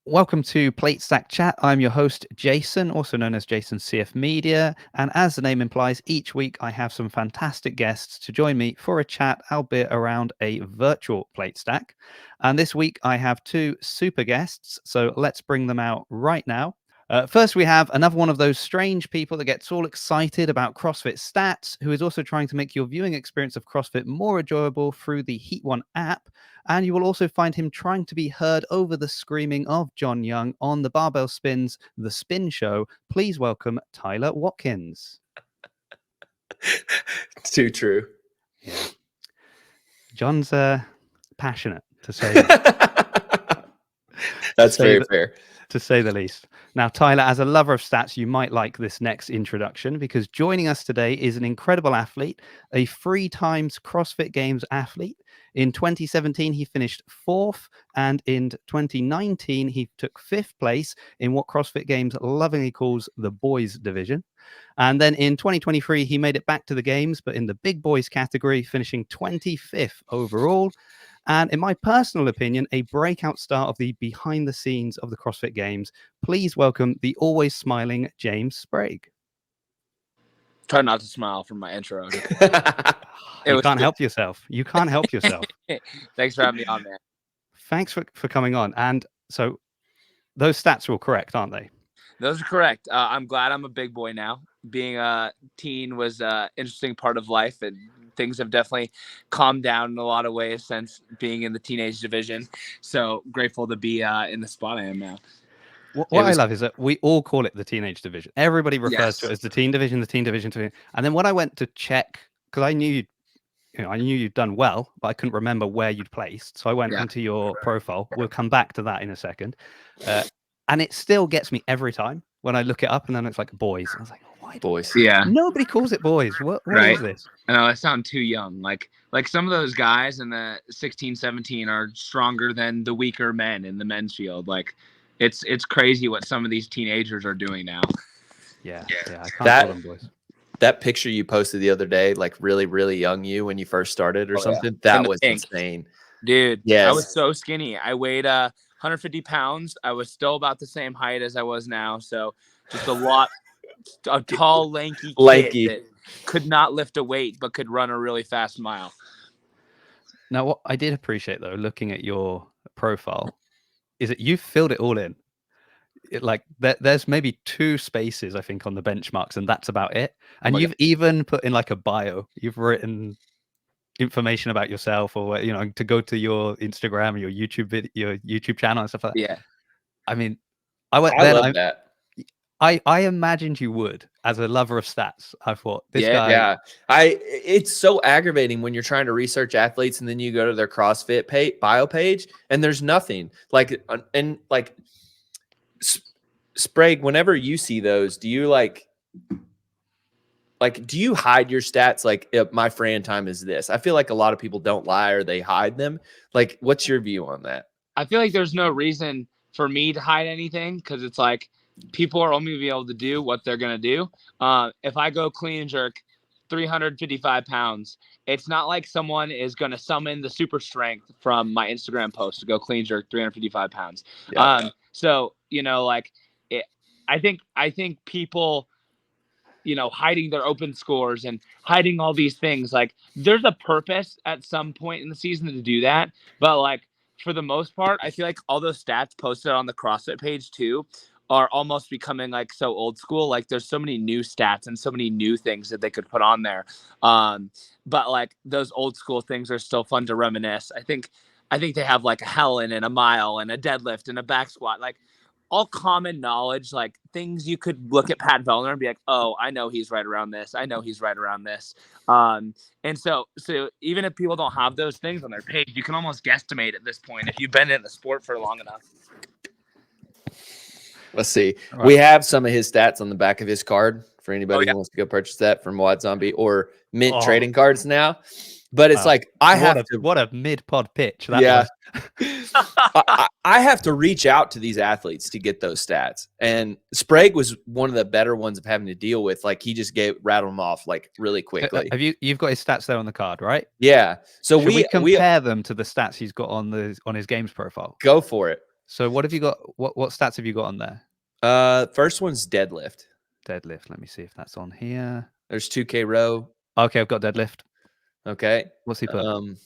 Welcome to Plate Stack Chat. I'm your host, Jason, also known as Jason CF Media. And as the name implies, each week I have some fantastic guests to join me for a chat, albeit around a virtual plate stack. And this week I have two super guests, so let's bring them out right now. First, we have another one of those strange people that gets all excited about CrossFit stats, who is also trying to make your viewing experience of CrossFit more enjoyable through the Heat One app. And you will also find him trying to be heard over the screaming of John Young on the Barbell Spins, The Spin Show. Please welcome Tyler Watkins. Too true. Yeah. John's passionate, to say That's very fair. To say the least. Now, Tyler, as a lover of stats, you might like this next introduction because joining us today is an incredible athlete, a 3 times CrossFit Games athlete. In 2017, he finished 4th, and in 2019, he took 5th place in what CrossFit Games lovingly calls the boys division. And then in 2023, he made it back to the games, but in the big boys category, finishing 25th overall. And in my personal opinion, a breakout star of the behind the scenes of the CrossFit Games. Please welcome the always smiling James Sprague. Try not to smile from my intro. You can't help yourself. You can't help yourself. Thanks for having me on, man. Thanks for coming on. And so those stats are all correct, aren't they? Those are correct. I'm glad I'm a big boy now. Being a teen was an interesting part of life, and things have definitely calmed down in a lot of ways since being in the teenage division. So grateful to be in the spot I am now. What I love is that we all call it the teenage division. Everybody refers to it as the teen division, the teen division. And then when I went to check, because I knew you'd done well, but I couldn't remember where you'd placed. So I went into your profile. We'll come back to that in a second. And it still gets me every time when I look it up, and then it's like boys. I was like, why boys? Yeah. Nobody calls it boys. What is this? I know I sound too young. Like some of those guys in the 16, 17 are stronger than the weaker men in the men's field. Like it's crazy what some of these teenagers are doing now. Yeah. I can't call them boys. That picture you posted the other day, like really, really young you when you first started or something, that was insane. Dude, yes. I was so skinny. I weighed 150 pounds. I was still about the same height as I was now. So just a tall, lanky kid that could not lift a weight, but could run a really fast mile. Now, what I did appreciate, though, looking at your profile, is that you filled it all in. There's maybe 2 spaces, I think, on the benchmarks, and that's about it. And you've even put in like a bio. You've written information about yourself, or to go to your Instagram or your YouTube channel and stuff like that. Yeah. I mean, I love that. I imagined you would, as a lover of stats. I thought this guy. Yeah. It's so aggravating when you're trying to research athletes and then you go to their CrossFit bio page and there's nothing. Sprague, whenever you see those, do you do you hide your stats? Like, my Fran time is this. I feel like a lot of people don't lie or they hide them. Like, what's your view on that? I feel like there's no reason for me to hide anything, because it's like people are only going to be able to do what they're going to do. If I go clean and jerk 355 pounds, it's not like someone is going to summon the super strength from my Instagram post to go clean jerk 355 pounds. Yeah. So, I think people, hiding their open scores and hiding all these things, like there's a purpose at some point in the season to do that. But like, for the most part, I feel like all those stats posted on the CrossFit page too are almost becoming like so old school. Like there's so many new stats and so many new things that they could put on there. But like those old school things are still fun to reminisce. I think they have like a Helen and a mile and a deadlift and a back squat, like all common knowledge, like things you could look at Pat Vellner and be like, oh, I know he's right around this. I know he's right around this. And so even if people don't have those things on their page, you can almost guesstimate at this point if you've been in the sport for long enough. Let's see. Right. We have some of his stats on the back of his card for anybody who wants to go purchase that from Wad Zombie or Mint trading cards now. But it's like, what a mid-pod pitch. That was. I have to reach out to these athletes to get those stats. And Sprague was one of the better ones of having to deal with. Like, he just rattled them off like really quickly. You've got his stats there on the card, right? Yeah. So we compare them to the stats he's got on his games profile. Go for it. So what have you got? What stats have you got on there? First one's deadlift. Deadlift. Let me see if that's on here. There's 2K row. Okay, I've got deadlift. Okay. What's he put?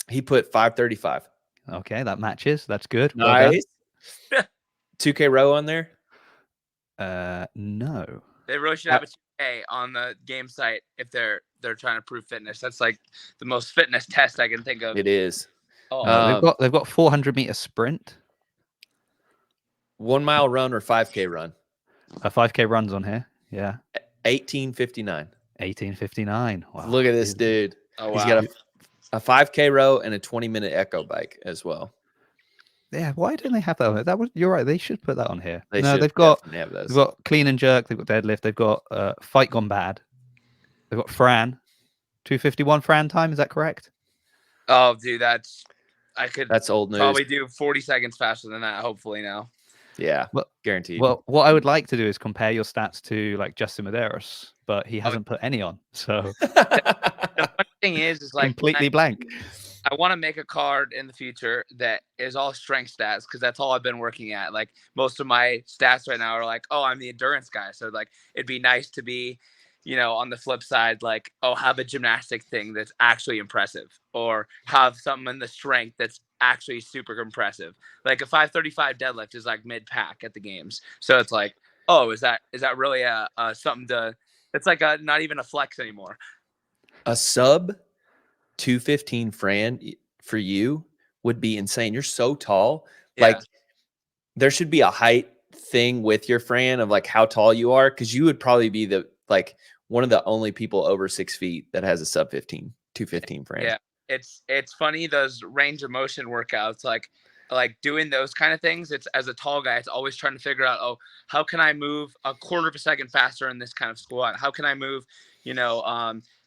He put 535. Okay, that matches. That's good. Well done. Nice. 2K row on there? No. They really should have a 2K on the game site if they're trying to prove fitness. That's like the most fitness test I can think of. It is. Oh, they've got 400-meter sprint. 1 mile run or 5K run? A 5K runs on here. Yeah. 1859. 1859. Wow. Look at this dude. Oh, wow. He's got a 5K row and a 20-minute echo bike as well. Yeah, why didn't they have that on here? You're right. They should put that on here. They've got clean and jerk. They've got deadlift. They've got fight gone bad. They've got Fran, 251 Fran time. Is that correct? Oh, dude, that's old news. Probably do 40 seconds faster than that. Hopefully now. Yeah, guaranteed. Well, what I would like to do is compare your stats to like Justin Medeiros, but he hasn't put any on. So the funny thing is like completely blank. I want to make a card in the future that is all strength stats because that's all I've been working at. Like most of my stats right now are like, oh, I'm the endurance guy. So like it'd be nice to be, on the flip side, like, oh, have a gymnastic thing that's actually impressive or have something in the strength that's actually super impressive. Like a 535 deadlift is like mid pack at the games. So it's like, oh, is that really something it's like not even a flex anymore. A sub 215 Fran for you would be insane. You're so tall. Yeah. Like there should be a height thing with your Fran of like how tall you are. Cause you would probably be one of the only people over 6 feet that has a sub 215 Fran. Yeah. It's funny. Those range of motion workouts, like doing those kind of things. It's as a tall guy, it's always trying to figure out, oh, how can I move a quarter of a second faster in this kind of squat? How can I move,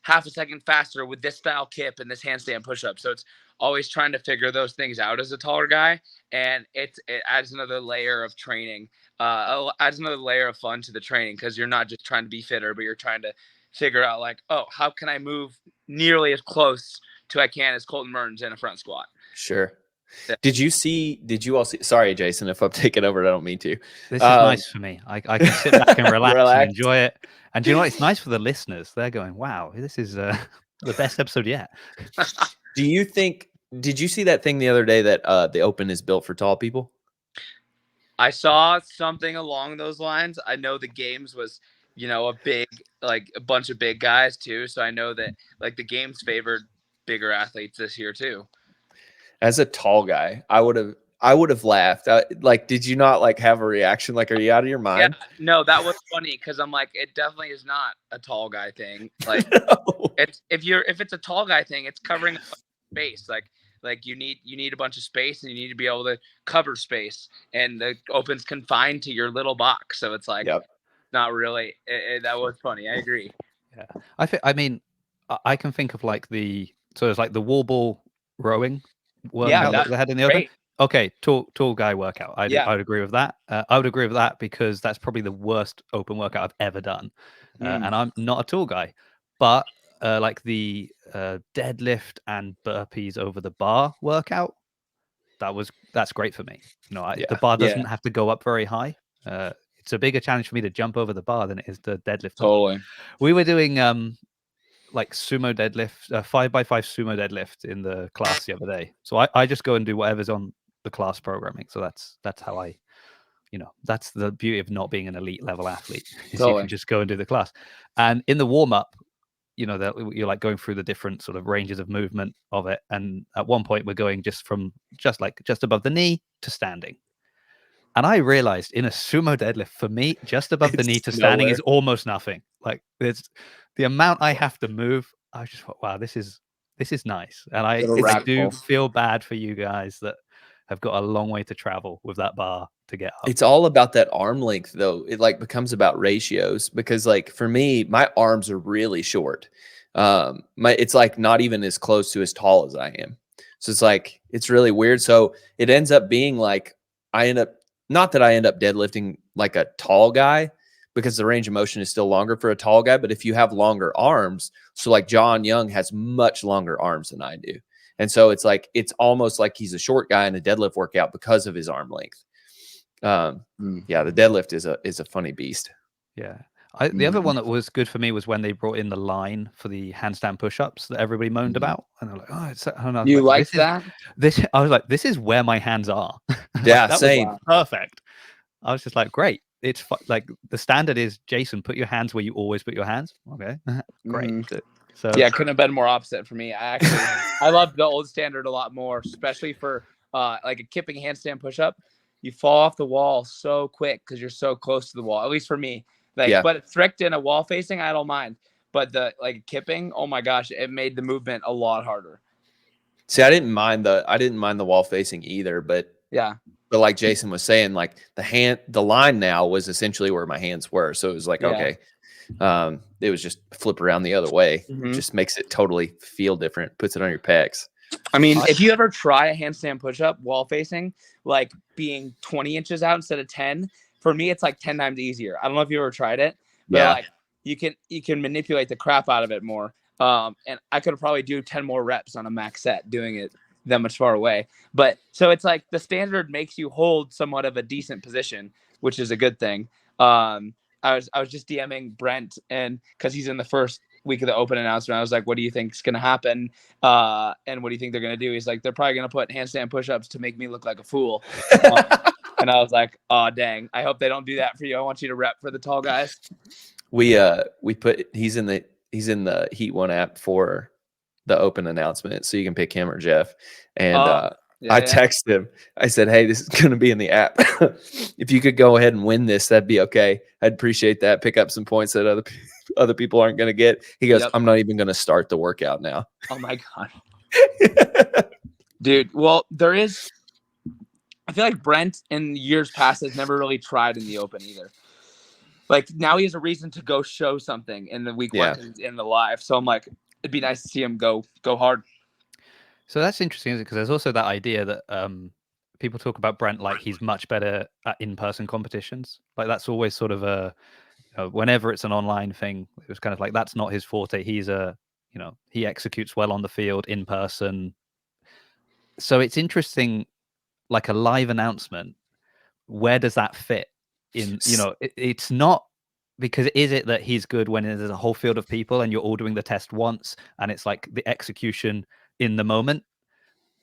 half a second faster with this style kip and this handstand push-up? So it's always trying to figure those things out as a taller guy. And it adds another layer of training, adds another layer of fun to the training because you're not just trying to be fitter, but you're trying to figure out like, oh, how can I move nearly as close to I can as Colton Mertens in a front squat? Sure. Yeah. Did you all see? Sorry, Jason, if I'm taking over, I don't mean to. This is nice for me. I can sit back and relax and enjoy it. And do you know what? It's nice for the listeners. They're going, wow, this is the best episode yet. Did you see that thing the other day that the Open is built for tall people? I saw something along those lines. I know the Games was, a big, like a bunch of big guys too. So I know that like the Games favored bigger athletes this year too. As a tall guy, I would have laughed. Like, did you not like have a reaction? Like, are you out of your mind? Yeah, no, that was funny because I'm like, it definitely is not a tall guy thing. Like, it's if it's a tall guy thing, it's covering space. Like you need a bunch of space and you need to be able to cover space. And the Open's confined to your little box, so it's like not really. That was funny. I agree. Yeah, I can think of like there's like the wall ball rowing workout that they had in the Open. Okay, tall guy workout. I'd agree with that. I would agree with that because that's probably the worst Open workout I've ever done. And I'm not a tall guy, but like the deadlift and burpees over the bar workout, that's great for me. The bar doesn't have to go up very high. It's a bigger challenge for me to jump over the bar than it is to deadlift. Totally. We were doing like sumo deadlift, 5x5 sumo deadlift in the class the other day. So I just go and do whatever's on the class programming. So that's how I, that's the beauty of not being an elite level athlete. Is you can just go and do the class. And in the warm up, you're like going through the different sort of ranges of movement of it. And at one point we're going just above the knee to standing. And I realized in a sumo deadlift, for me, just above the knee to standing is almost nothing. Like it's the amount I have to move. I just thought, wow, this is nice. And I do feel bad for you guys that have got a long way to travel with that bar to get up. It's all about that arm length, though. It like becomes about ratios because, like, for me, my arms are really short. It's like not even as close to as tall as I am. So it's like it's really weird. So it ends up being like not that I end up deadlifting like a tall guy because the range of motion is still longer for a tall guy. But if you have longer arms, so like John Young has much longer arms than I do. And so it's like, it's almost like he's a short guy in a deadlift workout because of his arm length. Yeah, the deadlift is a funny beast. Yeah. The other one that was good for me was when they brought in the line for the handstand push-ups that everybody moaned about, and they're like, "Oh, it's." And I was You like, liked that? I was like, "This is where my hands are." Yeah, like, that same. was perfect. I was just like, "Great." It's like the standard is, Jason, put your hands where you always put your hands. Okay, great. So yeah, couldn't have been more opposite for me. I love the old standard a lot more, especially for like a kipping handstand push-up. You fall off the wall so quick because you're so close to the wall. At least for me. Like, Yeah. but thricked in a wall facing, I don't mind. But the like kipping, oh my gosh, it made the movement a lot harder. See, I didn't mind the wall facing either, but yeah. But like Jason was saying, like the line now was essentially where my hands were. So it was like, okay, it was just flip around the other way. Just makes it totally feel different. Puts it on your pecs. I mean, if you ever try a handstand push-up wall facing, like being 20 inches out instead of 10, for me, it's like 10 times easier. I don't know if you ever tried it, but like you can manipulate the crap out of it more. And I could probably do 10 more reps on a max set doing it that much far away. But so it's like the standard makes you hold somewhat of a decent position, which is a good thing. I was just DMing Brent, and because he's in the first week of the Open announcement, I was like, what do you think is going to happen? And what do you think they're going to do? He's like, they're probably going to put handstand push-ups to make me look like a fool. And I was like, oh, dang, I hope they don't do that for you. I want you to rep for the tall guys. We put, he's in the Heat One app for the Open announcement. So you can pick him or Jeff. And, I texted him. I said, hey, this is going to be in the app. If you could go ahead and win this, that'd be okay. I'd appreciate that. Pick up some points that other people aren't going to get. He goes, I'm not even going to start the workout now. Oh my God. Dude. Well, I feel like Brent in years past has never really tried in the Open either. Like now he has a reason to go show something in the week one in the live. So I'm like, it'd be nice to see him go hard. So that's interesting, because there's also that idea that people talk about Brent like he's much better at in-person competitions. Like that's always sort of whenever it's an online thing, it was kind of like that's not his forte. He's he executes well on the field in person. So it's interesting, like a live announcement. Where does that fit in? It's not. Because is it that he's good when there's a whole field of people and you're all doing the test once and it's like the execution in the moment?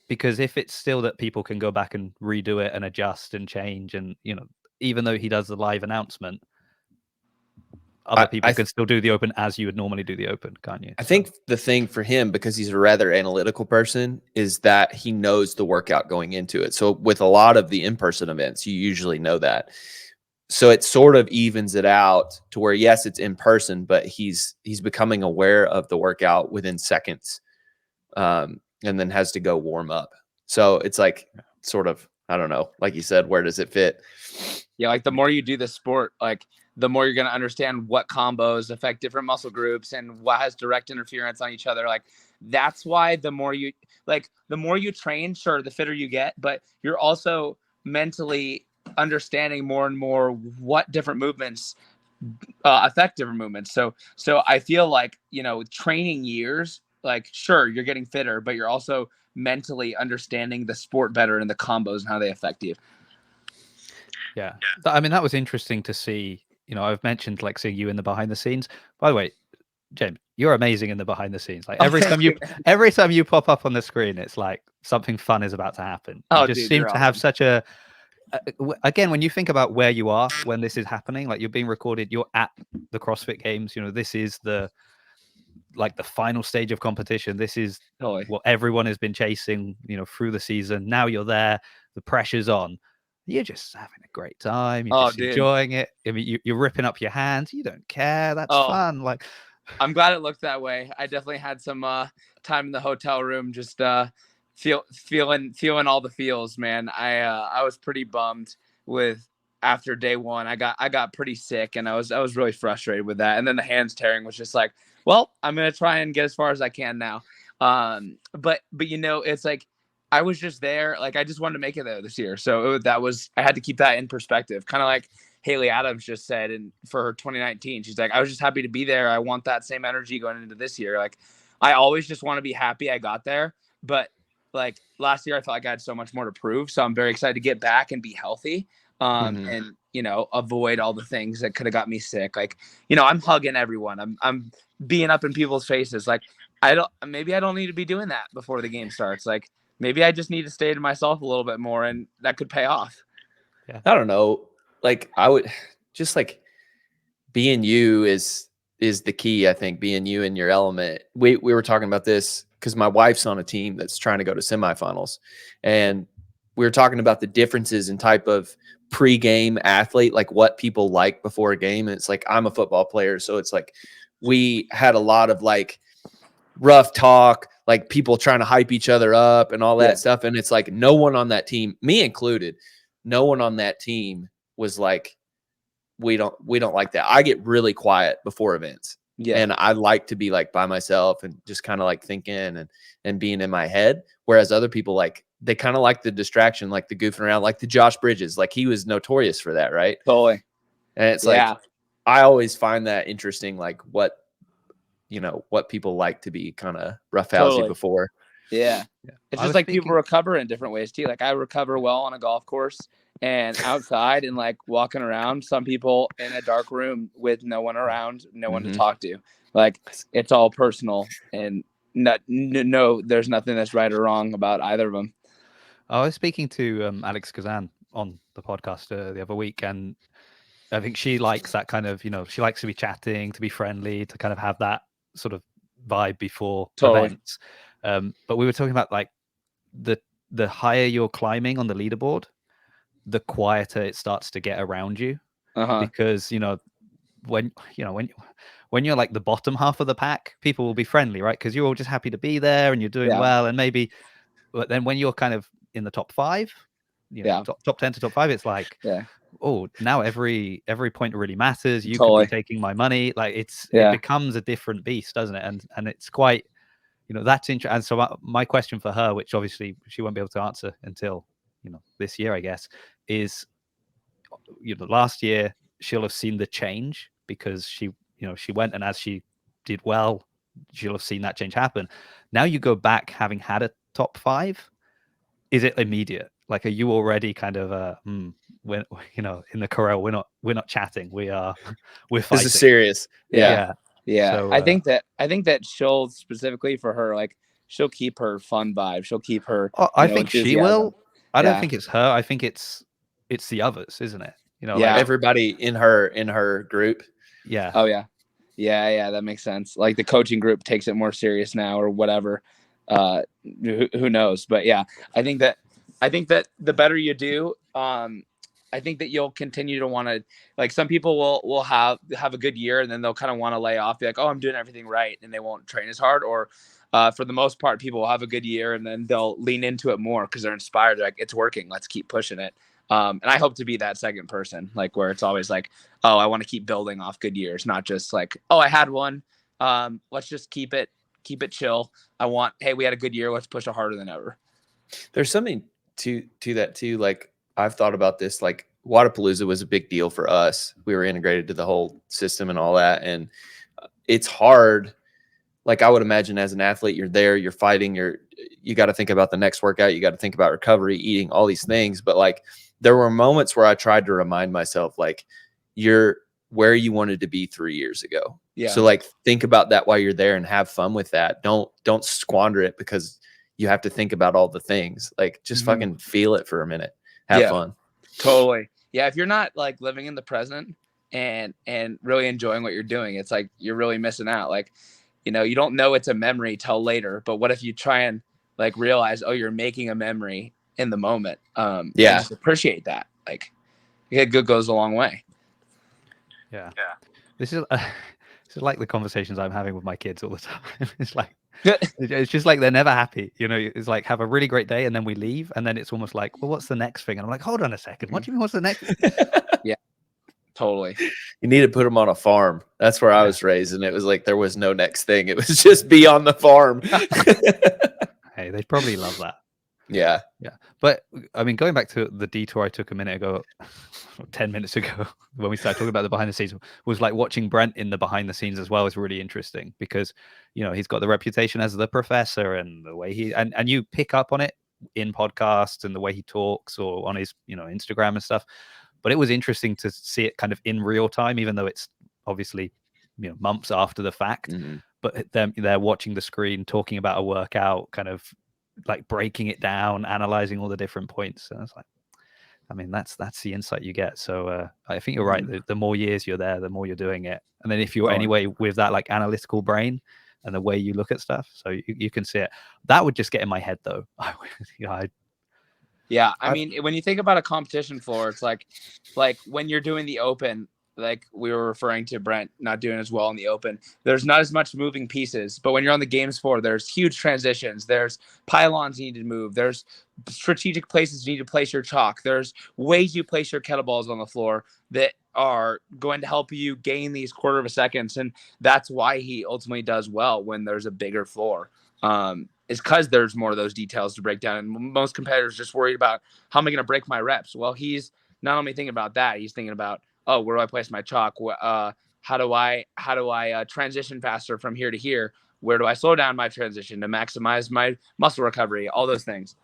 Because if it's still that people can go back and redo it and adjust and change, and even though he does the live announcement, other people can still do the Open as you would normally do the Open, can't you? I think the thing for him, because he's a rather analytical person, is that he knows the workout going into it. So with a lot of the in-person events, you usually know that. So it sort of evens it out to where, yes, it's in person, but he's becoming aware of the workout within seconds, and then has to go warm up. So it's like sort of, I don't know, like you said, where does it fit? Yeah, like the more you do the sport, like the more you're going to understand what combos affect different muscle groups and what has direct interference on each other. Like that's why the more you train, sure, the fitter you get, but you're also mentally understanding more and more what different movements affect different movements. So I feel like, training years, like sure, you're getting fitter, but you're also mentally understanding the sport better and the combos and how they affect you. Yeah. I mean, that was interesting to see. I've mentioned like seeing you in the behind the scenes. By the way, James, you're amazing in the behind the scenes. Like every time you pop up on the screen, it's like something fun is about to happen. You just seem to have such a again, when you think about where you are when this is happening, like you're being recorded, you're at the CrossFit Games. This is the final stage of competition. This is what everyone has been chasing, through the season. Now you're there, the pressure's on. You're just having a great time. You're just enjoying it. I mean, you're ripping up your hands. You don't care. That's fun. Like, I'm glad it looked that way. I definitely had some time in the hotel room, just feeling all the feels, man. I was pretty bummed with after day one. I got pretty sick, and I was really frustrated with that. And then the hands tearing was just like, well, I'm gonna try and get as far as I can now. But it's like I was just there. Like I just wanted to make it there this year. So I had to keep that in perspective. Kind of like Haley Adams just said for her 2019, she's like, I was just happy to be there. I want that same energy going into this year. Like I always just want to be happy I got there, but like last year I felt like I had so much more to prove. So I'm very excited to get back and be healthy. And avoid all the things that could have got me sick. Like, I'm hugging everyone. I'm being up in people's faces. Like, maybe I don't need to be doing that before the game starts. Like, maybe I just need to stay to myself a little bit more, and that could pay off. Yeah. I don't know. Like, I would just like being you is the key. I think being you in your element. We were talking about this because my wife's on a team that's trying to go to semifinals, and we were talking about the differences in type of pre-game athlete, like what people like before a game. And it's like, I'm a football player, so it's like we had a lot of like rough talk, like people trying to hype each other up and all that stuff. And it's like no one on that team, me included, no one on that team was like, we don't like that. I get really quiet before events. Yeah. And I like to be like by myself and just kind of like thinking and being in my head. Whereas other people, like, they kind of like the distraction, like the goofing around, like the Josh Bridges, like he was notorious for that. Right. Totally. And it's like, I always find that interesting, like what people like to be kind of roughhousey before. Yeah. It's just like people recover in different ways too. Like I recover well on a golf course and outside and like walking around. Some people in a dark room with no one around, no one to talk to. Like it's all personal, and no, there's nothing that's right or wrong about either of them. I was speaking to Alex Kazan on the podcast the other week, and I think she likes that kind of, she likes to be chatting, to be friendly, to kind of have that sort of vibe before events. But we were talking about like the higher you're climbing on the leaderboard, the quieter it starts to get around you, because when you're like the bottom half of the pack, people will be friendly, right? Because you're all just happy to be there and you're doing well, and maybe, but then when you're kind of in the top 5, top 10 to top 5, it's like, oh, now every point really matters. You could be taking my money. Like it becomes a different beast, doesn't it? And it's quite, that's interesting. And so my question for her, which obviously she won't be able to answer until this year, I guess, is last year she'll have seen the change because she went, and as she did well, she'll have seen that change happen. Now you go back having had a top 5. Is it immediate? Like, are you already kind of when in the corral, we're not chatting, we're fighting? This is serious. Yeah. So, I think that she'll, specifically for her, like she'll keep her fun vibe. She'll keep her. I think she will. I don't think it's her. I think it's the others, isn't it? Like everybody in her group. Yeah. Oh yeah. Yeah. That makes sense. Like the coaching group takes it more serious now, or whatever. Who knows? But yeah, I think that the better you do, I think that you'll continue to want to, like, some people will have a good year and then they'll kind of want to lay off, be like, oh, I'm doing everything right, and they won't train as hard. Or for the most part, people will have a good year and then they'll lean into it more because they're inspired. They're like, it's working, let's keep pushing it. And I hope to be that second person, like where it's always like, oh, I want to keep building off good years, not just like, oh, I had one. Let's just keep it chill. Hey, we had a good year, let's push it harder than ever. There's something to that too. Like, I've thought about this, like Wadapalooza was a big deal for us. We were integrated to the whole system and all that. And it's hard. Like, I would imagine as an athlete, you're there, you're fighting, you got to think about the next workout. You got to think about recovery, eating, all these things. But like, there were moments where I tried to remind myself, like, you're where you wanted to be 3 years ago. Yeah. So like, think about that while you're there and have fun with that. Don't squander it because you have to think about all the things. Like, just fucking feel it for a minute. Have fun. Totally. Yeah. If you're not like living in the present and really enjoying what you're doing, it's like you're really missing out. Like, you don't know it's a memory till later, but what if you try and like realize, oh, you're making a memory in the moment. And just appreciate that. Like, good goes a long way. Yeah. This is like the conversations I'm having with my kids all the time. It's like, it's just like they're never happy. It's like, have a really great day and then we leave, and then it's almost like, well, what's the next thing? And I'm like, hold on a second, what do you mean, what's the next? Yeah, totally. You need to put them on a farm. That's where I was raised, and it was like there was no next thing. It was just be on the farm. Hey, they probably love that. Yeah. But I mean, going back to the detour I took a minute ago, 10 minutes ago, when we started talking about the behind the scenes, was like watching Brent in the behind the scenes as well is really interesting because, you know, he's got the reputation as the professor, and the way he, and you pick up on it in podcasts and the way he talks or on his, you know, Instagram and stuff. But it was interesting to see it kind of in real time, even though it's obviously, you know, months after the fact. Mm-hmm. But they're watching the screen, talking about a workout, kind of like breaking it down, analyzing all the different points. And I was like, I mean, that's the insight you get. So I think you're right. The more years you're there, the more you're doing it. And then if you're anyway with that like analytical brain and the way you look at stuff, so you can see it. That would just get in my head though. Yeah, I mean, when you think about a competition floor, it's like when you're doing the open, like we were referring to Brent not doing as well in the open, there's not as much moving pieces. But when you're on the games floor, there's huge transitions. There's pylons you need to move. There's strategic places you need to place your chalk. There's ways you place your kettlebells on the floor that are going to help you gain these quarter of a seconds. And that's why he ultimately does well when there's a bigger floor. Is because there's more of those details to break down. And most competitors just worried about how am I going to break my reps? Well, he's not only thinking about that, he's thinking about, oh, where do I place my chalk? How do I transition faster from here to here? Where do I slow down my transition to maximize my muscle recovery? All those things.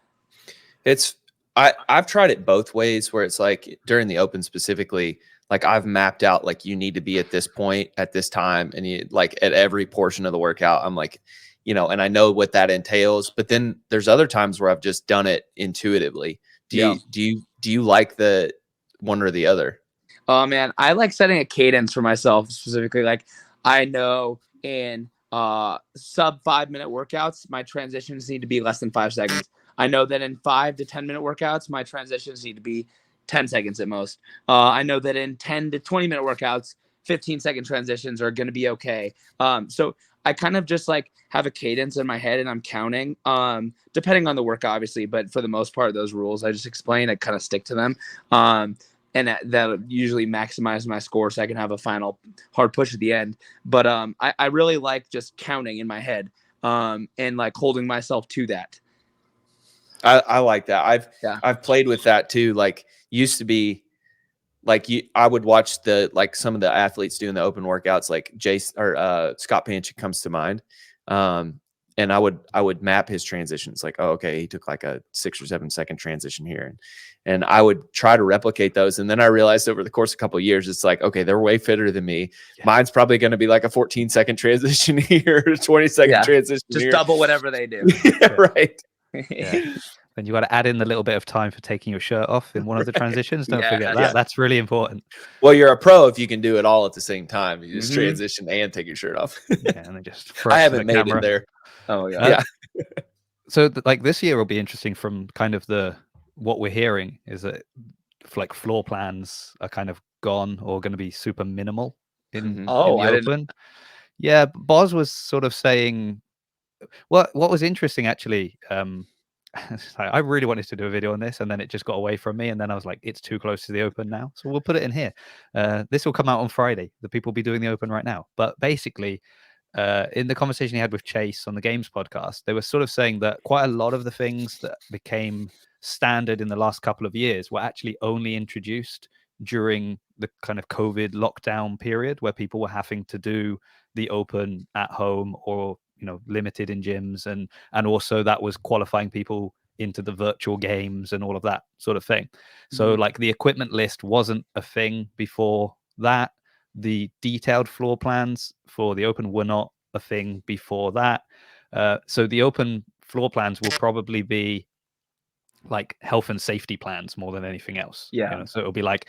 I've tried it both ways, where it's like during the open specifically, like I've mapped out like you need to be at this point at this time, and you like at every portion of the workout, I'm like, you know, and I know what that entails. But then there's other times where I've just done it intuitively. Do you like the one or the other? Oh man, I like setting a cadence for myself specifically. Like I know in sub 5 minute workouts, my transitions need to be less than 5 seconds. I know that in 5 to 10 minute workouts, my transitions need to be 10 seconds at most. I know that in 10 to 20 minute workouts, 15-second transitions are going to be okay. So I kind of just like have a cadence in my head and I'm counting, depending on the work, obviously. But for the most part, those rules I just explain, I kind of stick to them. And that usually maximize my score so I can have a final hard push at the end. But I really like just counting in my head and like holding myself to that. I like that. I've played with that too. Like used to be like I would watch like some of the athletes doing the open workouts, like Jason or Scott Panchik comes to mind. And I would map his transitions, like, oh, okay, he took like a 6 or 7 second transition here. And I would try to replicate those. And then I realized over the course of a couple of years, it's like, okay, they're way fitter than me. Yeah. Mine's probably going to be like a 14-second transition here, 20-second transition just here. Double whatever they do. Right. Yeah. Then you got to add in the little bit of time for taking your shirt off in one of the transitions. Don't forget that. That's really important. Well, you're a pro if you can do it all at the same time. You just transition and take your shirt off. Yeah, and then just I haven't made it there. Oh yeah. So like this year will be interesting from kind of what we're hearing is that like floor plans are kind of gone or going to be super minimal in the open. Yeah, Boz was sort of saying what was interesting actually. I really wanted to do a video on this and then it just got away from me, and then I was like, it's too close to the open now, so we'll put it in here. This will come out on Friday. The people will be doing the open right now, but basically in the conversation he had with Chase on the Games podcast, they were sort of saying that quite a lot of the things that became standard in the last couple of years were actually only introduced during the kind of COVID lockdown period, where people were having to do the open at home or, you know, limited in gyms, and also that was qualifying people into the virtual games and all of that sort of thing. So like the equipment list wasn't a thing before that. The detailed floor plans for the open were not a thing before that. So the open floor plans will probably be like health and safety plans more than anything else. Yeah. You know, so it'll be like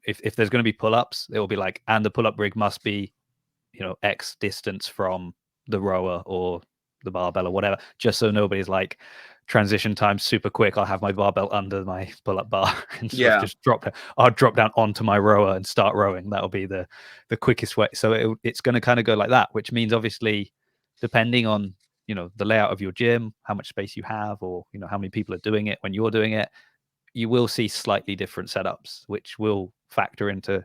if there's going to be pull-ups, it will be like, and the pull-up rig must be, you know, X distance from the rower or the barbell or whatever, just so nobody's like transition time super quick. I'll have my barbell under my pull-up bar and sort of just I'll drop down onto my rower and start rowing. That'll be the quickest way. So it's going to kind of go like that, which means obviously depending on, you know, the layout of your gym, how much space you have, or, you know, how many people are doing it when you're doing it, you will see slightly different setups, which will factor into,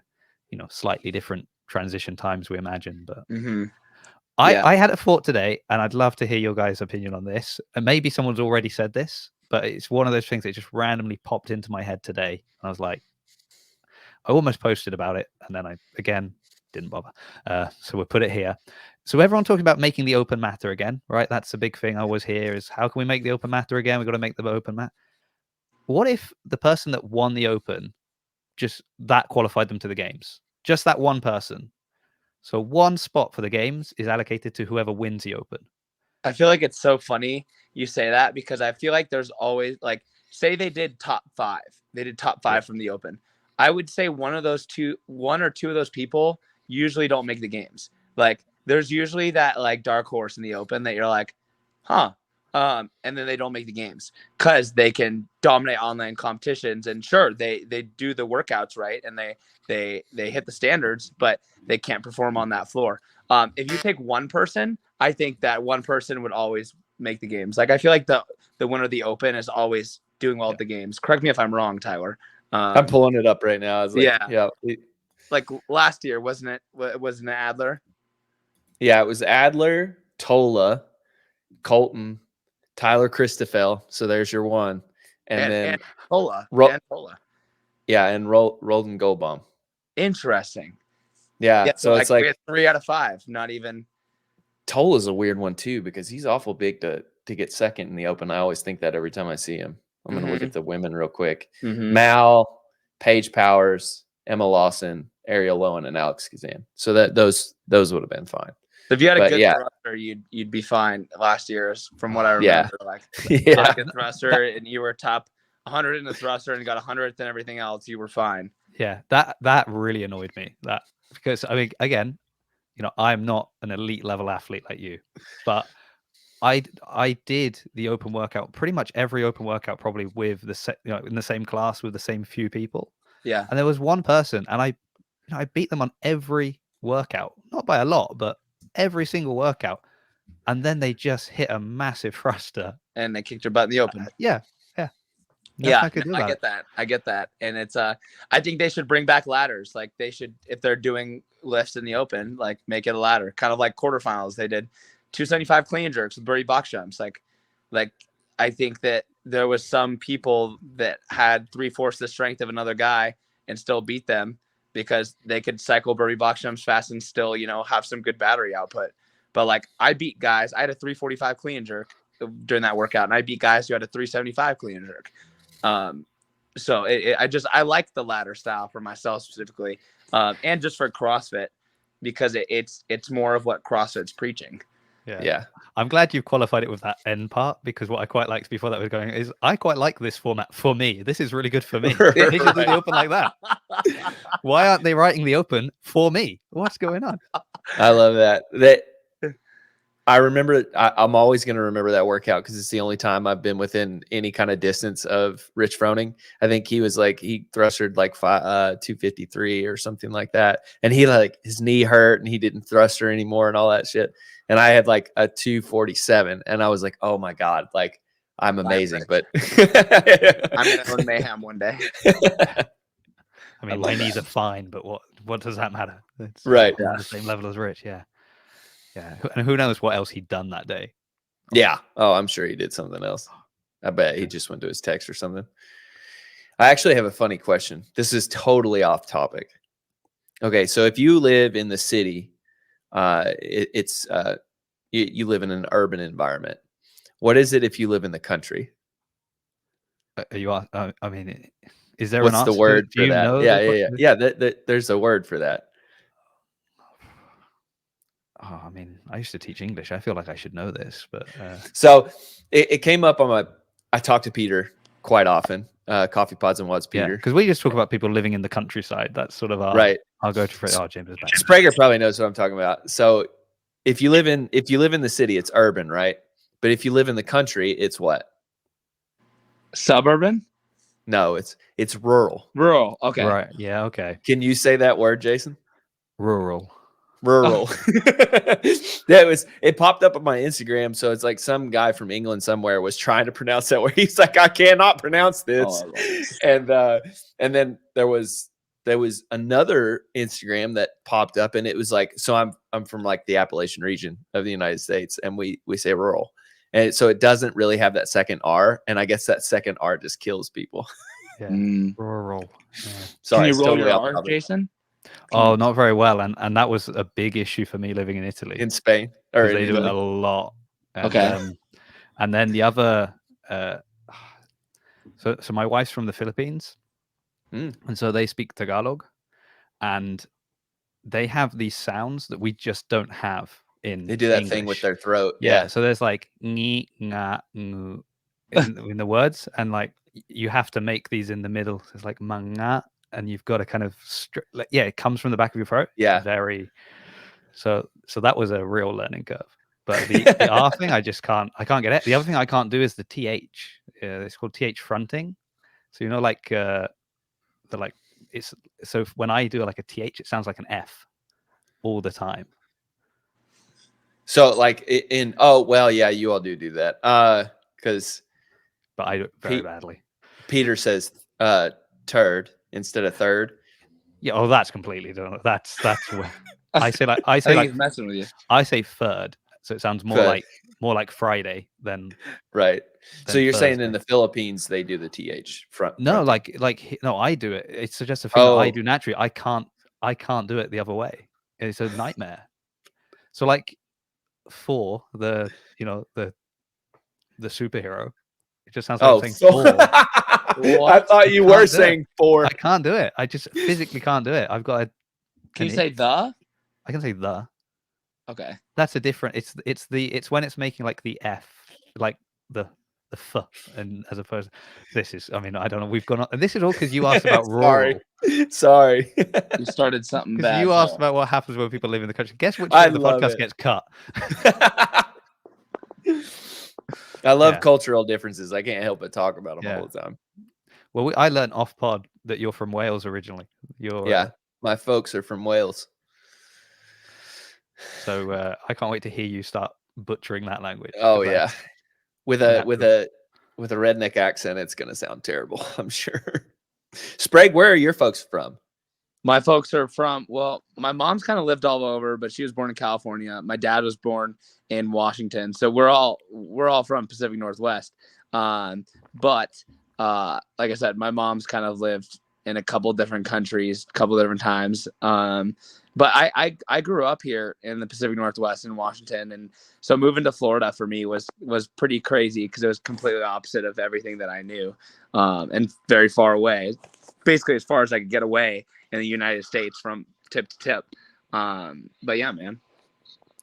you know, slightly different transition times, we imagine. But I had a thought today, and I'd love to hear your guys' opinion on this. And maybe someone's already said this, but it's one of those things that just randomly popped into my head today. I was like, I almost posted about it, and then I again didn't bother. So we'll put it here. So everyone talking about making the open matter again, right? That's a big thing I always hear is how can we make the open matter again? We've got to make the open mat. What if the person that won the open just that qualified them to the games? Just that one person. So one spot for the games is allocated to whoever wins the open. I feel like it's so funny you say that because I feel like there's always like, say they did top 5. They did top 5 from the open. I would say one or two of those people usually don't make the games. Like there's usually that like dark horse in the open that you're like, huh. And then they don't make the games because they can dominate online competitions. And sure, they do the workouts right and they hit the standards, but they can't perform on that floor. If you take one person, I think that one person would always make the games. Like I feel like the winner of the open is always doing well at the games. Correct me if I'm wrong, Tyler. I'm pulling it up right now. I was like, yeah. Like last year, wasn't it? Wasn't it Adler? Yeah, it was Adler, Tola, Colton, Tyler Christoffel. So there's your one. And Tola. Yeah, and Roldan Goldbaum. Interesting. Yeah, so it's like 3 out of 5. Not even. Tola's a weird one too because he's awful big to get second in the open. I always think that every time I see him. I'm going to look at the women real quick. Mal, Paige Powers, Emma Lawson, Ariel Lowen, and Alex Kazan. So that those would have been fine. If you had a good thruster, you'd be fine last year, from what I remember. Like a good thruster, and you were top 100 in the thruster and got 100th and everything else, you were fine. Yeah, that really annoyed me. That because I mean, again, I'm not an elite level athlete like you, but I did the open workout, pretty much every open workout, probably with in the same class with the same few people. Yeah. And there was one person, and I beat them on every workout, not by a lot, but every single workout. And then they just hit a massive thruster, and they kicked your butt in the open. Yeah. I get that. And it's I think they should bring back ladders. Like they should, if they're doing lifts in the open, like make it a ladder, kind of like quarterfinals. They did 275 clean jerks with birdie box jumps. Like I think that there was some people that had 3/4 the strength of another guy and still beat them because they could cycle birdie box jumps fast and still, have some good battery output. But like I beat guys, I had a 345 clean jerk during that workout, and I beat guys who had a 375 clean jerk. So I like the ladder style for myself specifically, and just for CrossFit because it's more of what CrossFit's preaching. Yeah. I'm glad you qualified it with that end part because what I quite liked before that was going is I quite like this format for me. This is really good for me. They should do the open like that. Why aren't they writing the open for me? What's going on? I love that. I remember, I'm always going to remember that workout because it's the only time I've been within any kind of distance of Rich Froning. I think he thrustered like 253 or something like that. And his knee hurt and he didn't thruster anymore and all that shit. And I had like a 247 and I was like, oh my God, like I'm amazing. But I'm going to own Mayhem one day. I mean, my knees are fine, but what does that matter? It's right. On the same level as Rich. Yeah. Yeah, and who knows what else he'd done that day? Yeah. Oh, I'm sure he did something else. I bet he just went to his text or something. I actually have a funny question. This is totally off topic. Okay, so if you live in the city, you live in an urban environment. What is it if you live in the country? Are you? I mean, is there What's an answer? the word Do for you that? know Yeah. There's a word for that. Oh, I mean, I used to teach English. I feel like I should know this, but so it came up on I talk to Peter quite often. Coffee Pods and Wads, Peter. because we just talk about people living in the countryside. That's sort of our right. I'll go to oh, James is back. Sprague probably knows what I'm talking about. So if you live in the city, it's urban, right? But if you live in the country, it's what? Suburban? No, it's rural. Rural. Okay. Right. Yeah. Okay. Can you say that word, Jason? Rural. It popped up on my Instagram, so it's like some guy from England somewhere was trying to pronounce that word. He's like, I cannot pronounce this. And then there was another Instagram that popped up, and it was like, so I'm from like the Appalachian region of the United States, and we say rural, And so it doesn't really have that second R. And I guess that second R just kills people. Yeah. Mm. Rural. Yeah. Sorry, Can you it's roll totally your off R, topic. Jason? Oh, not very well. And that was a big issue for me living in Italy. In Spain or Because in they do it Italy. a lot. And, Okay. and then the other, so my wife's from the Philippines, Mm. and so they speak Tagalog, and they have these sounds that we just don't have in They do that English. thing with their throat. Yeah. Yeah. So there's like ngi, nga, ngu in the words, and like you have to make these in the middle. So it's like manga, and you've got to kind of like, yeah, it comes from the back of your throat. Yeah. Very. So that was a real learning curve. But the R thing, I can't get it. The other thing I can't do is the TH. It's called TH fronting. So like it's so when I do like a TH, it sounds like an F all the time. So like yeah, you all do that. Because But I do it very badly. Peter says turd instead of third. Yeah, oh, that's completely done. That's where I say I think he's messing with you. I say third, so it sounds more like Friday than right. So you're saying in Thursday. the Philippines they do the TH front? No, fronting. no, I do it. It's just a thing that I do naturally. I can't do it the other way. It's a nightmare. So like for the the superhero, it just sounds like I'm saying four. I thought you were saying four. I can't do it. I just physically can't do it. I've got to. Can you say the? I can say the. Okay. That's a different. It's when it's making like the F, like the F, and as opposed. This is. I mean, I don't know. We've gone. This is all because you asked about rural. Sorry. You started something Because bad. you asked about what happens when people live in the country. Guess which I of the love podcast it. gets cut. I love cultural differences. I can't help but talk about them all the time. Well, I learned off pod that you're from Wales originally. My folks are from Wales. So I can't wait to hear you start butchering that language. Oh yeah, with a redneck accent, it's gonna sound terrible. I'm sure. Sprague, where are your folks from? My folks are from, well, my mom's kind of lived all over, but she was born in California. My dad was born in Washington. So we're all from Pacific Northwest. But like I said, my mom's kind of lived in a couple different countries, a couple different times. But I grew up here in the Pacific Northwest in Washington. And so moving to Florida for me was pretty crazy because it was completely opposite of everything that I knew, and very far away, basically as far as I could get away in the United States from tip to tip. But yeah, man.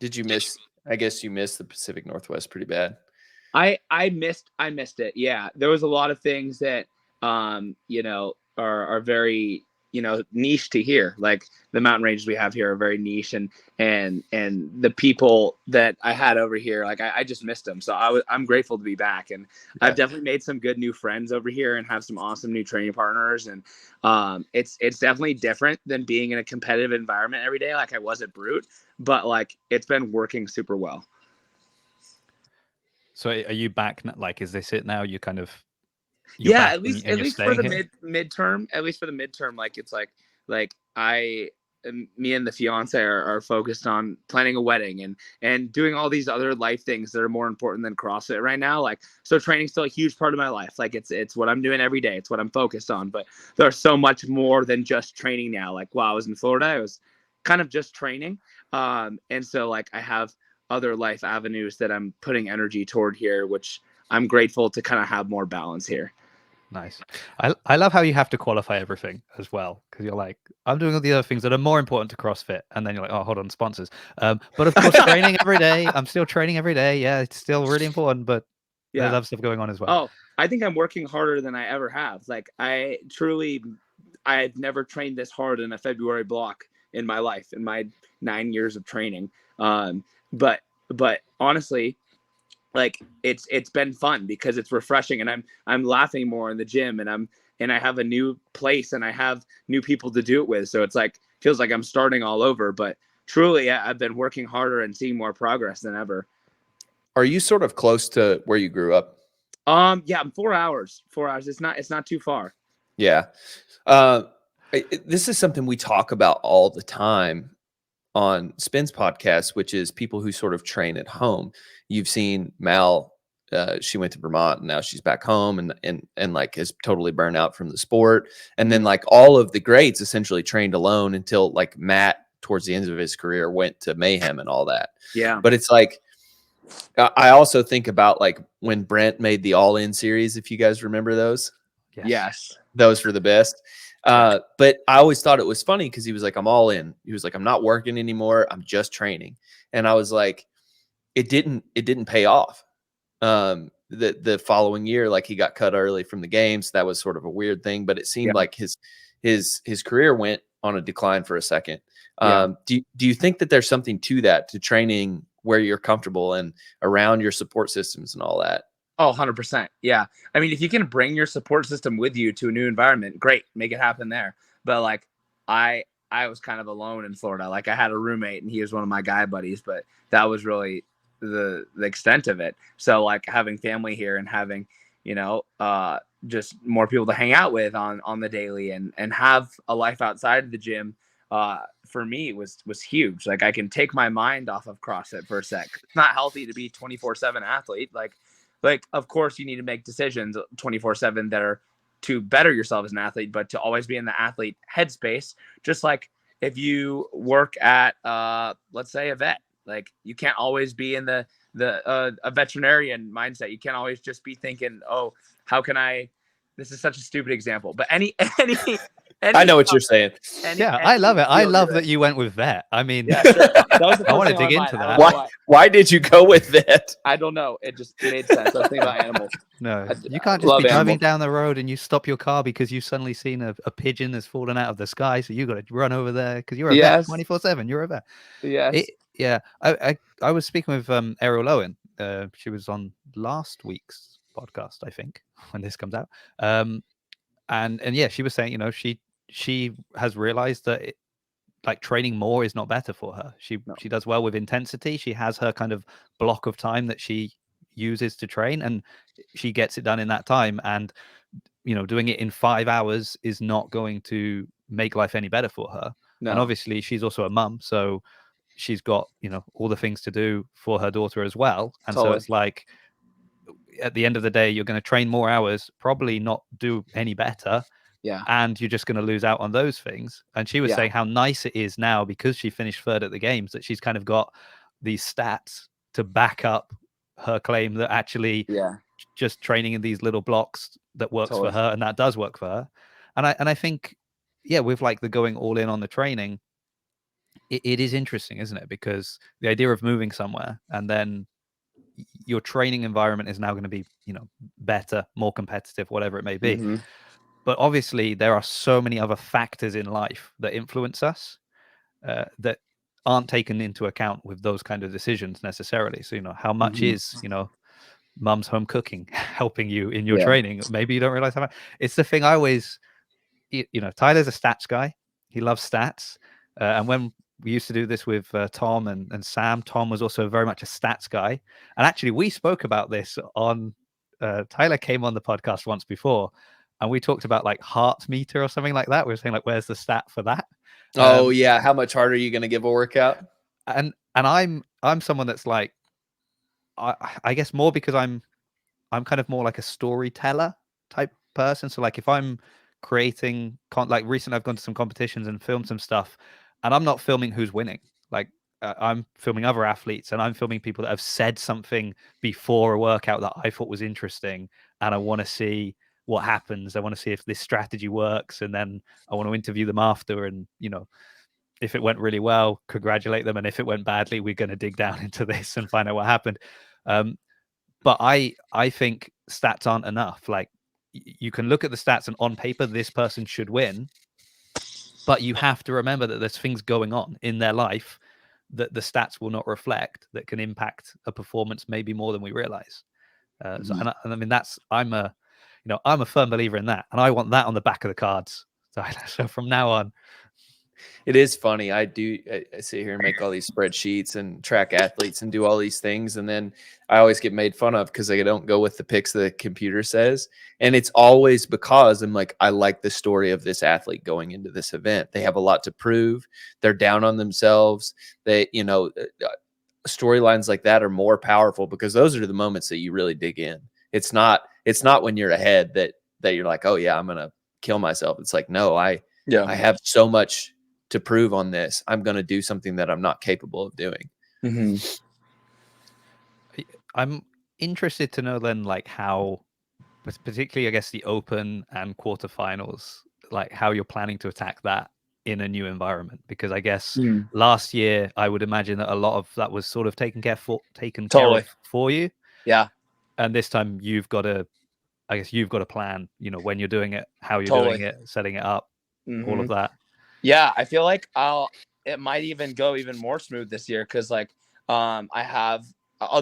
Did you miss, I guess you missed the Pacific Northwest pretty bad. I missed it. Yeah. There was a lot of things that, are very, niche to here. Like the mountain ranges we have here are very niche, and the people that I had over here, like I just missed them. So I'm grateful to be back, and I've definitely made some good new friends over here and have some awesome new training partners. And it's definitely different than being in a competitive environment every day like I was at Brute, but like it's been working super well. So are you back? Like, is this it now? You kind of. At least for the midterm, like it's like me and the fiance are focused on planning a wedding and doing all these other life things that are more important than CrossFit right now. Like, so training's still a huge part of my life. Like it's what I'm doing every day. It's what I'm focused on, but there's so much more than just training now. Like while I was in Florida, I was kind of just training. And so like I have other life avenues that I'm putting energy toward here, which I'm grateful to kind of have more balance here. Nice. I love how you have to qualify everything as well, because you're like, I'm doing all the other things that are more important to CrossFit, and then you're like, oh, hold on, sponsors. But of course, training every day. I'm still training every day. Yeah, it's still really important, but there's other stuff going on as well. Oh, I think I'm working harder than I ever have. Like I've never trained this hard in a February block in my life, in my 9 years of training. But honestly, like it's been fun because it's refreshing, and I'm laughing more in the gym, and I have a new place and I have new people to do it with. So it's like, feels like I'm starting all over, but truly I've been working harder and seeing more progress than ever. Are you sort of close to where you grew up? Yeah, I'm 4 hours. It's not too far. Yeah. This is something we talk about all the time on Spin's podcast, which is people who sort of train at home. You've seen Mal she went to Vermont and now she's back home and like is totally burnt out from the sport. And then like all of the greats essentially trained alone until like Matt towards the end of his career went to Mayhem and all that. Yeah. But it's like, I also think about like when Brent made the All In series, if you guys remember those. Yes. Those were the best. But I always thought it was funny because he was like, I'm all in. He was like, I'm not working anymore. I'm just training. And I was like, it didn't pay off. The following year, like he got cut early from the games. That was sort of a weird thing, but it seemed like his career went on a decline for a second. Do you think that there's something to that, to training where you're comfortable and around your support systems and all that? Oh, 100%. Yeah. I mean, if you can bring your support system with you to a new environment, great, make it happen there. But like I was kind of alone in Florida. Like I had a roommate and he was one of my guy buddies, but that was really the extent of it. So like having family here and having, just more people to hang out with on the daily and have a life outside of the gym, for me was huge. Like I can take my mind off of CrossFit for a sec. It's not healthy to be 24/7 athlete. Like, of course, you need to make decisions 24/7 that are to better yourself as an athlete, but to always be in the athlete headspace. Just like if you work at, let's say, a vet, like you can't always be in a veterinarian mindset. You can't always just be thinking, oh, how can I? This is such a stupid example, but any I know what you're saying. I love it. I love that you went with vet. I mean, yeah, sure. That was the I want to first thing dig on into my mind. that. Why did you go with that? I don't know. It just made sense. I was thinking about animals. No, you can't just be driving down the road and you stop your car because you've suddenly seen a pigeon that's fallen out of the sky. So you got to run over there because you're a vet 24/7. You're a vet. Yes. I was speaking with Ariel Lowen. She was on last week's podcast, I think, when this comes out. And yeah, she was saying, she has realized that like training more is not better for her. She does well with intensity. She has her kind of block of time that she uses to train and she gets it done in that time. And, doing it in 5 hours is not going to make life any better for her. No. And obviously she's also a mum. So she's got, all the things to do for her daughter as well. And so it's like, at the end of the day, you're going to train more hours, probably not do any better. Yeah. And you're just going to lose out on those things. And she was saying how nice it is now because she finished third at the games that she's kind of got these stats to back up her claim that actually just training in these little blocks that works for her, and that does work for her. And I think, with like the going all in on the training, it is interesting, isn't it? Because the idea of moving somewhere and then your training environment is now going to be, better, more competitive, whatever it may be. Mm-hmm. But obviously there are so many other factors in life that influence us that aren't taken into account with those kind of decisions necessarily. So, how much is, mum's home cooking helping you in your training? Maybe you don't realize how much. It's the thing I always, Tyler's a stats guy. He loves stats. And when we used to do this with Tom and Sam, Tom was also very much a stats guy. And actually we spoke about this on, Tyler came on the podcast once before. And we talked about like heart meter or something like that. We were saying like, where's the stat for that? Oh yeah. How much harder are you going to give a workout? And I'm someone that's like, I guess more because I'm kind of more like a storyteller type person. So like if I'm creating like recently I've gone to some competitions and filmed some stuff and I'm not filming who's winning. Like I'm filming other athletes and I'm filming people that have said something before a workout that I thought was interesting. And I want to see what happens. I want to see if this strategy works. And then I want to interview them after. And, if it went really well, congratulate them. And if it went badly, we're going to dig down into this and find out what happened. But I think stats aren't enough. Like you can look at the stats and on paper, this person should win. But you have to remember that there's things going on in their life that the stats will not reflect that can impact a performance maybe more than we realize. So, and I mean, I'm a firm believer in that. And I want that on the back of the cards. So from now on. It is funny. I sit here and make all these spreadsheets and track athletes and do all these things. And then I always get made fun of because I don't go with the picks the computer says. And it's always because I'm like, I like the story of this athlete going into this event. They have a lot to prove. They're down on themselves. They, storylines like that are more powerful because those are the moments that you really dig in. It's not when you're ahead that you're like, oh yeah, I'm going to kill myself. It's like, no, I have so much to prove on this. I'm going to do something that I'm not capable of doing. Mm-hmm. I'm interested to know then, like, how, particularly, I guess, the Open and quarterfinals, like how you're planning to attack that in a new environment. Because I guess last year, I would imagine that a lot of that was sort of taken care of for you. Yeah. And this time you've got to plan, when you're doing it, how you're doing it, setting it up, all of that. Yeah, I feel like it might even go even more smooth this year because like I'll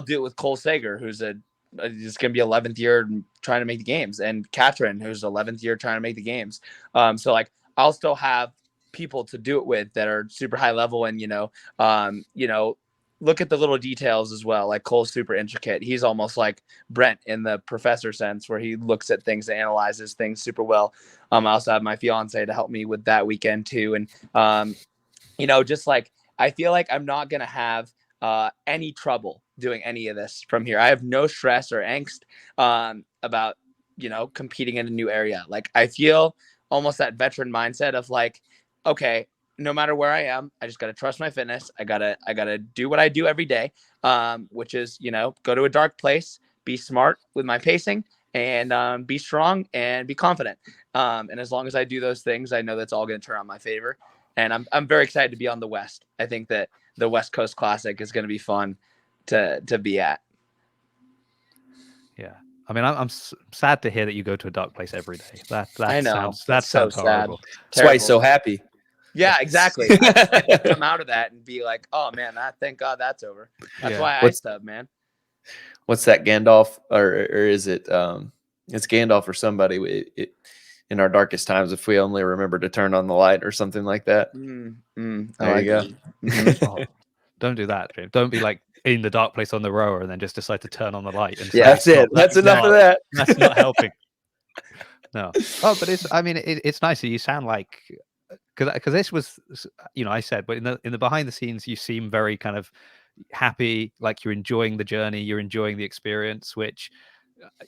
do it with Cole Sager, who's just gonna be 11th year trying to make the games, and Katrin, who's 11th year trying to make the games. So like I'll still have people to do it with that are super high level, and look at the little details as well. Like Cole's super intricate. He's almost like Brent in the professor sense, where he looks at things and analyzes things super well. I also have my fiance to help me with that weekend too. And, just like, I feel like I'm not going to have any trouble doing any of this from here. I have no stress or angst about, competing in a new area. Like I feel almost that veteran mindset of like, okay, no matter where I am, I just got to trust my fitness. I gotta do what I do every day, which is, go to a dark place, be smart with my pacing, and be strong and be confident. And as long as I do those things, I know that's all going to turn out my favor. And I'm very excited to be on the West. I think that the West Coast Classic is going to be fun to be at. Yeah. I mean, I'm sad to hear that you go to a dark place every day. That I know. Sounds so horrible. Sad. That's why he's so happy. Yeah, exactly. I come out of that and be like, oh man, thank God that's over. That's why I sub, man. What's that, Gandalf, or is it it's Gandalf or somebody in our darkest times, if we only remember to turn on the light or something like that. There you go. Oh, don't do that, James. Don't be like in the dark place on the rower and then just decide to turn on the light. And that's it. That's enough of that. That's not helping. No. Oh, but it's nice that you sound like, because this was, I said, but in the behind the scenes, you seem very kind of happy, like you're enjoying the journey, you're enjoying the experience, which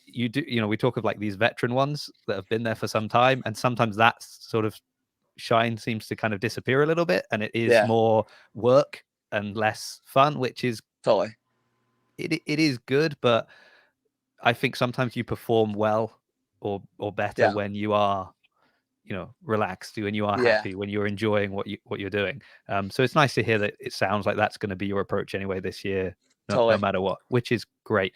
you do. We talk of like these veteran ones that have been there for some time, and sometimes that sort of shine seems to kind of disappear a little bit, and it is more work and less fun, which is totally it is good, but I think sometimes you perform well or better when you are relaxed, when you are happy, when you're enjoying what you're doing. So it's nice to hear that it sounds like that's going to be your approach anyway this year, no matter what, which is great.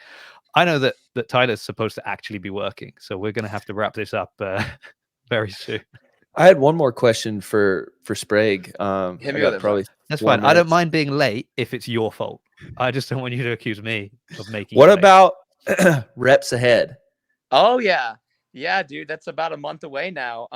I know that Tyler's supposed to actually be working, so we're going to have to wrap this up very soon. I had one more question for Sprague. Hit me with it, probably. That's fine. I don't mind being late if it's your fault. I just don't want you to accuse me of making. What about reps ahead? Oh yeah, dude. That's about a month away now.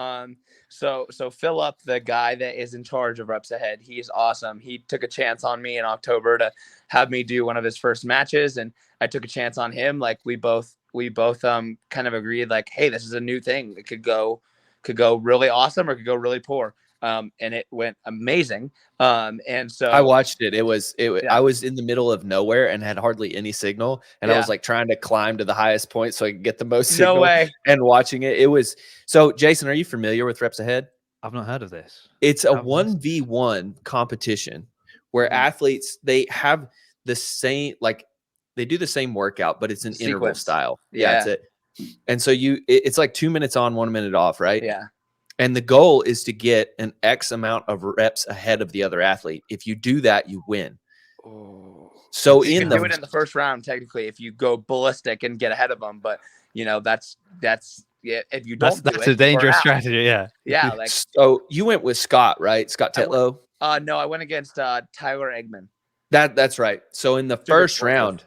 So Philip, the guy that is in charge of reps ahead, he's awesome. He took a chance on me in October to have me do one of his first matches, and I took a chance on him. Like we both kind of agreed, like, hey, this is a new thing. It could go really awesome or it could go really poor. And it went amazing. And so I watched it. I was in the middle of nowhere and had hardly any signal. And I was like trying to climb to the highest point so I could get the most signal. No way. And watching it, so Jason, are you familiar with reps ahead? I've not heard of this. It's a 1v1 competition where athletes, they have the same, like they do the same workout, but it's an interval style. Yeah. That's it. And so it's like 2 minutes on, 1 minute off, right? Yeah. And the goal is to get an X amount of reps ahead of the other athlete. If you do that, you win. Oh. So you can do it in the first round, technically, if you go ballistic and get ahead of them. But that's if you don't, that's a dangerous strategy. Yeah. Yeah. Like, so you went with Scott, right? Scott Tetlow. No, I went against Tyler Eggman. That's right. So in the first round,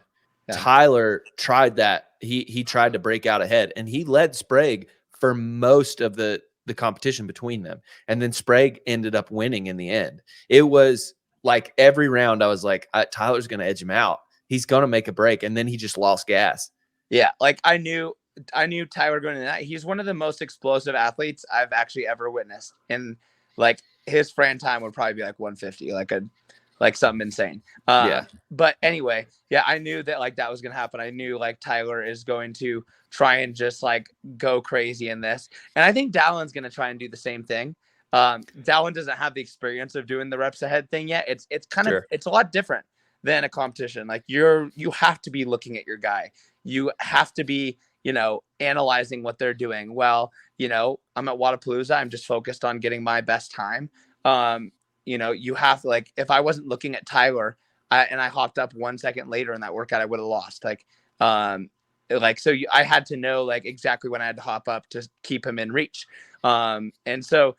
Tyler tried that. He tried to break out ahead, and he led Sprague for most of the competition between them. And then Sprague ended up winning in the end. It was like every round I was like, Tyler's going to edge him out. He's going to make a break. And then he just lost gas. Yeah. Like I knew Tyler going into that. He's one of the most explosive athletes I've actually ever witnessed. And like his Fran time would probably be like 150, like like something insane. Yeah. But anyway, yeah, I knew that like that was gonna happen. I knew like Tyler is going to try and just like go crazy in this, and I think Dallin's gonna try and do the same thing. Dallin doesn't have the experience of doing the reps ahead thing yet. It's kind of it's a lot different than a competition. Like you have to be looking at your guy. You have to be, you know, analyzing what they're doing. Well, you know, I'm at Wadapalooza. I'm just focused on getting my best time. You know, you have to, like, if I wasn't looking at Tyler and I hopped up 1 second later in that workout, I would have lost. So I had to know like exactly when I had to hop up to keep him in reach. And so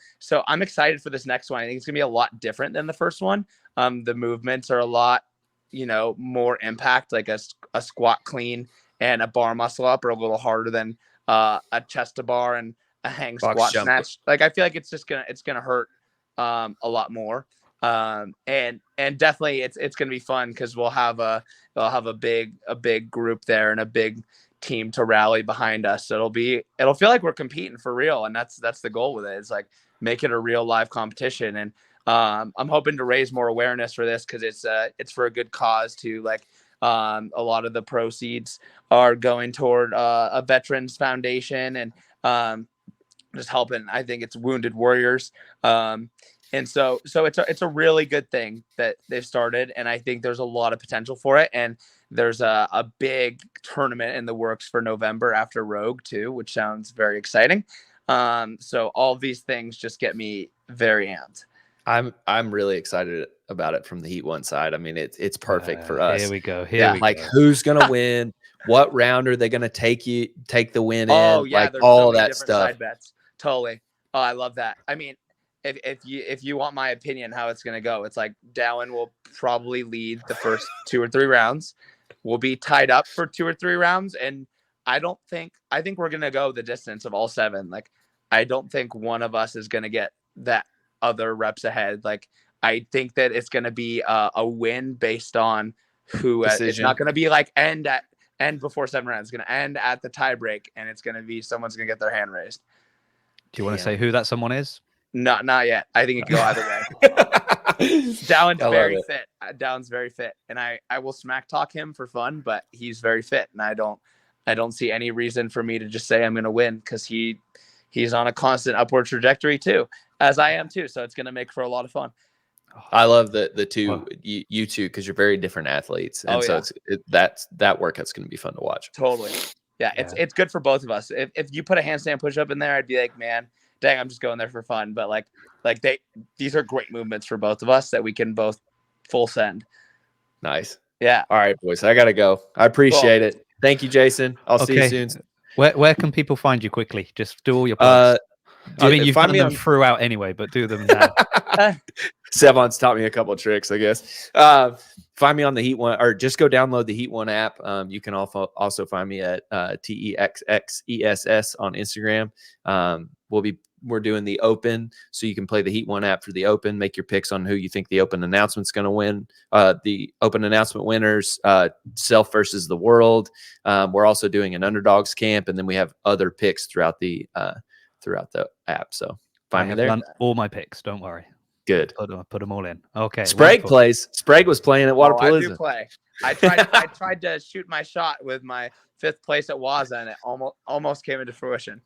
I'm excited for this next one. I think it's gonna be a lot different than the first one. The movements are a lot, you know, more impact, like a squat clean and a bar muscle up are a little harder than a chest to bar and a hang squat snatch. Like I feel like it's gonna hurt a lot more. And definitely it's gonna be fun because we'll have a big group there and a big team to rally behind us. So it'll feel like we're competing for real, and that's the goal with it. It's like make it a real live competition. And I'm hoping to raise more awareness for this because it's for a good cause too. Like a lot of the proceeds are going toward a veterans foundation and just helping. I think it's Wounded Warriors. And so it's a really good thing that they've started, and I think there's a lot of potential for it. And there's a big tournament in the works for November after Rogue too, which sounds very exciting. So all of these things just get me very amped. I'm really excited about it from the Heat One side. I mean, it's perfect for us. Here we go. Like who's gonna win? What round are they gonna take the win Oh, in? yeah, Like there's all so many that different stuff. side bets. Totally. Oh, I love that. I mean, if you want my opinion how it's gonna go, it's like Dallin will probably lead the first 2 or 3 rounds. We'll be tied up for 2 or 3 rounds, and I think we're gonna go the distance of all 7. Like I don't think one of us is gonna get that other reps ahead. Like I think that it's gonna be a win based on who. It's not gonna be like end before 7 rounds. It's gonna end at the tie break, and it's gonna be someone's gonna get their hand raised. Do you want to say who that someone is? Not yet. I think it could go either way. Dallin's very fit. Dallin's very fit, and I will smack talk him for fun, but he's very fit, and I don't see any reason for me to just say I'm going to win because he's on a constant upward trajectory too, as I am too. So it's going to make for a lot of fun. I love the two you two because you're very different athletes, and that workout's going to be fun to watch. Totally, yeah. It's good for both of us. If you put a handstand push up in there, I'd be like, man, dang, I'm just going there for fun. But like these are great movements for both of us that we can both full send. Nice. Yeah. All right, boys. I gotta go. I appreciate it. Thank you, Jason. I'll see you soon. Where can people find you quickly? Just do all your plugs. I mean, you've done them throughout anyway, but do them now. Sevon's taught me a couple of tricks, I guess. Find me on the Heat One, or just go download the Heat One app. You can also find me at TEXXESS on Instagram. We're doing the Open, so you can play the Heat One app for the Open. Make your picks on who you think the Open announcement's going to win. The Open announcement winners, self versus the world. We're also doing an underdogs camp, and then we have other picks throughout the app. So find me there. Done all my picks. Don't worry. Good. Put them all in. Okay. Sprague plays. Sprague was playing at Wadapalooza. I do play. I tried to shoot my shot with my 5th place at Waza, and it almost came into fruition.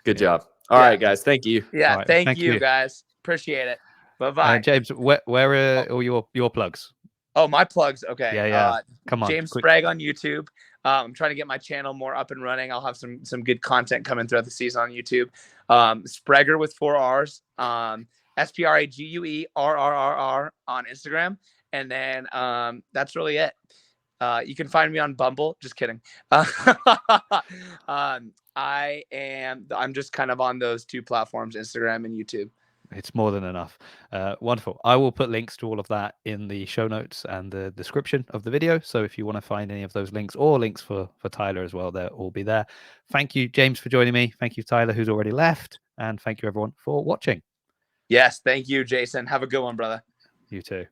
Good job. All right, guys. Thank you. Yeah, right, thank you, guys. Appreciate it. Bye-bye. James, where are all your plugs? Oh, my plugs. Okay. Yeah. Come on. James Sprague on YouTube. I'm trying to get my channel more up and running. I'll have some good content coming throughout the season on YouTube. Spraguer with 4 R's. SPRAGUERRRR on Instagram. And then that's really it. You can find me on Bumble. Just kidding. I'm just kind of on those 2 platforms, Instagram and YouTube. It's more than enough. Wonderful. I will put links to all of that in the show notes and the description of the video. So if you want to find any of those links or links for Tyler as well, they'll all be there. Thank you, James, for joining me. Thank you, Tyler, who's already left. And thank you, everyone, for watching. Yes. Thank you, Jason. Have a good one, brother. You too.